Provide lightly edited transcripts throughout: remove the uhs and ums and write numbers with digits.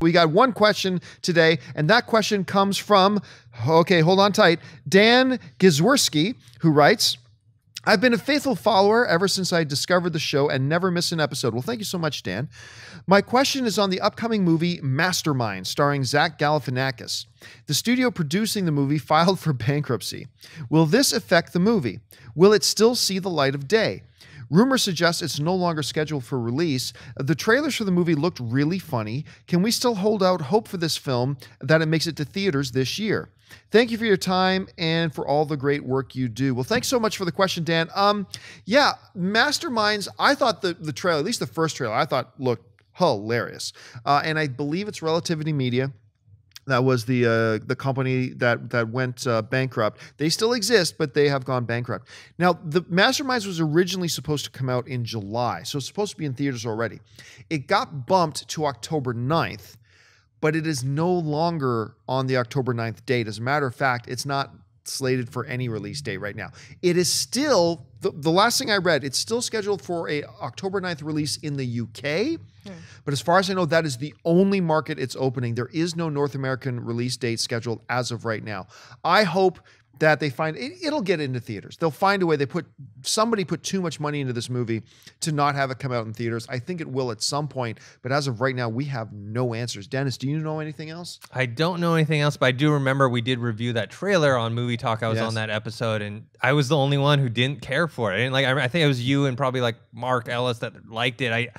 We got one question today, and that question comes from, okay, hold on tight, Dann Giszewski, who writes, I've been a faithful follower ever since I discovered the show and never miss an episode. Well, thank you so much, Dan. My question is on the upcoming movie Masterminds, starring Zach Galifianakis. The studio producing the movie filed for bankruptcy. Will this affect the movie? Will it still see the light of day? Rumors suggest it's no longer scheduled for release. The trailers for the movie looked really funny. Can we still hold out hope for this film that it makes it to theaters this year? Thank you for your time and for all the great work you do. Well, thanks so much for the question, Dan. Yeah, Masterminds, I thought the trailer, at least the first trailer, I thought looked hilarious. And I believe it's Relativity Media. That was the company that went bankrupt. They still exist, but they have gone bankrupt. Now, the Masterminds was originally supposed to come out in July, so it's supposed to be in theaters already. It got bumped to October 9th, but it is no longer on the October 9th date. As a matter of fact, it's not slated for any release date right now. It is still, the last thing I read, it's still scheduled for a October 9th release in the UK. But as far as I know, that is the only market it's opening. There is no North American release date scheduled as of right now. I hope that they find it'll get into theaters. They'll find a way. Somebody put too much money into this movie to not have it come out in theaters. I think it will at some point, but as of right now, we have no answers. Dennis, do you know anything else? I don't know anything else, but I do remember we did review that trailer on Movie Talk. I was on that episode, and I was the only one who didn't care for it. I think it was you and probably like Mark Ellis that liked it.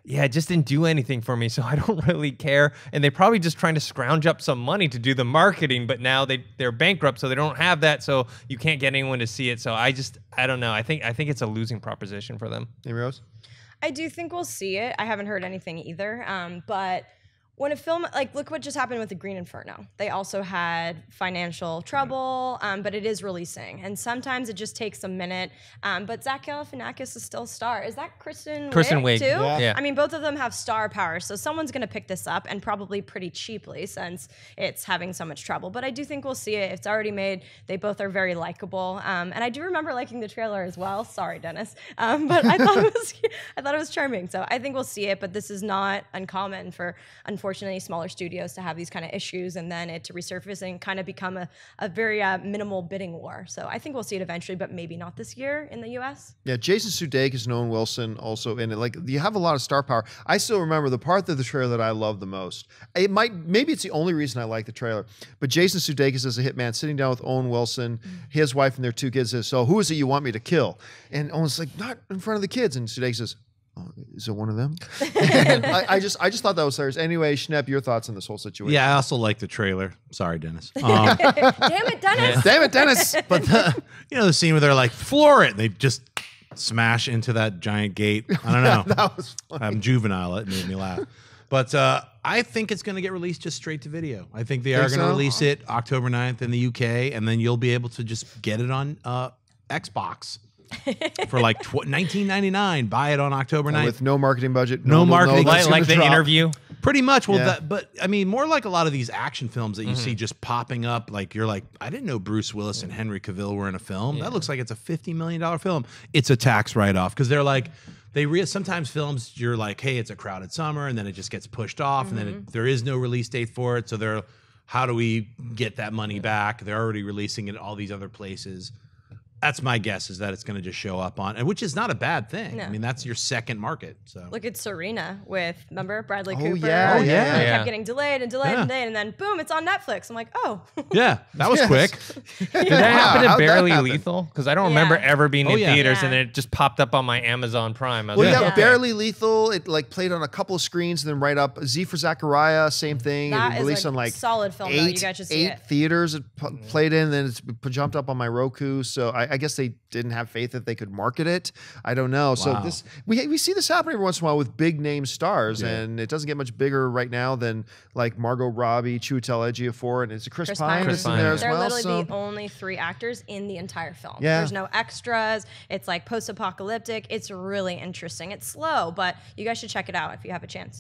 Yeah, it just didn't do anything for me, so I don't really care. And they're probably just trying to scrounge up some money to do the marketing, but now they're bankrupt, so they don't have that, so you can't get anyone to see it. So I don't know. I think it's a losing proposition for them. Hey, Rose? I do think we'll see it. I haven't heard anything either, but when a film, like, look what just happened with The Green Inferno. They also had financial trouble, but it is releasing. And sometimes it just takes a minute. But Zach Galifianakis is still a star. Is that Kristen Wiig too? Yeah. I mean, both of them have star power. So someone's going to pick this up, and probably pretty cheaply since it's having so much trouble. But I do think we'll see it. It's already made. They both are very likable. And I do remember liking the trailer as well. Sorry, Dennis. But I thought it was charming. So I think we'll see it. But this is not uncommon for, unfortunately, smaller studios to have these kind of issues and then it to resurface and kind of become a very minimal bidding war. So I think we'll see it eventually, but maybe not this year in the US. Yeah, Jason Sudeikis, Owen Wilson also in it. Like, you have a lot of star power. I still remember the part of the trailer that I love the most. Maybe it's the only reason I like the trailer, but Jason Sudeikis as a hitman sitting down with Owen Wilson, his wife and their two kids says, so who is it you want me to kill? And Owen's like, not in front of the kids. And Sudeikis says, oh, is it one of them? And I just thought that was hilarious. Anyway, Schnepp, your thoughts on this whole situation? Yeah, I also like the trailer. Sorry, Dennis. Damn it, Dennis! Damn it, Dennis! But the scene where they're like, floor it, and they just smash into that giant gate. I don't know. That was funny. I'm juvenile. It made me laugh. But I think it's going to get released just straight to video. I think they are going to release it October 9th in the UK, and then you'll be able to just get it on Xbox. For like $19.99, buy it on October 9th. With no marketing budget. No marketing. Like the interview. Pretty much. Well, but I mean, more like a lot of these action films that you see just popping up. Like, you're like, I didn't know Bruce Willis and Henry Cavill were in a film. That looks like it's a $50 million film. It's a tax write-off because they're like, sometimes films, you're like, hey, it's a crowded summer, and then it just gets pushed off, and then there is no release date for it. So how do we get that money back? They're already releasing it at all these other places. That's my guess, is that it's going to just show up on, and which is not a bad thing. No. I mean, that's your second market. So look at Serena remember Bradley Cooper? Yeah. It kept getting delayed and then boom, it's on Netflix. I'm like, oh. Yeah, that was quick. Did that happen to Barely Lethal? Because I don't remember ever being in theaters, and it just popped up on my Amazon Prime. Well, yeah, Barely Lethal. It like played on a couple of screens, and then right up Z for Zachariah, same thing. That it released is on like solid film. You guys should see eight theaters. It played in, then it's jumped up on my Roku. So I guess they didn't have faith that they could market it. I don't know. So we see this happen every once in a while with big name stars, and it doesn't get much bigger right now than like Margot Robbie, Chiwetel Ejiofor, and it's Chris Pine is in there as well. They're literally the only 3 actors in the entire film. Yeah. There's no extras. It's like post-apocalyptic. It's really interesting. It's slow, but you guys should check it out if you have a chance.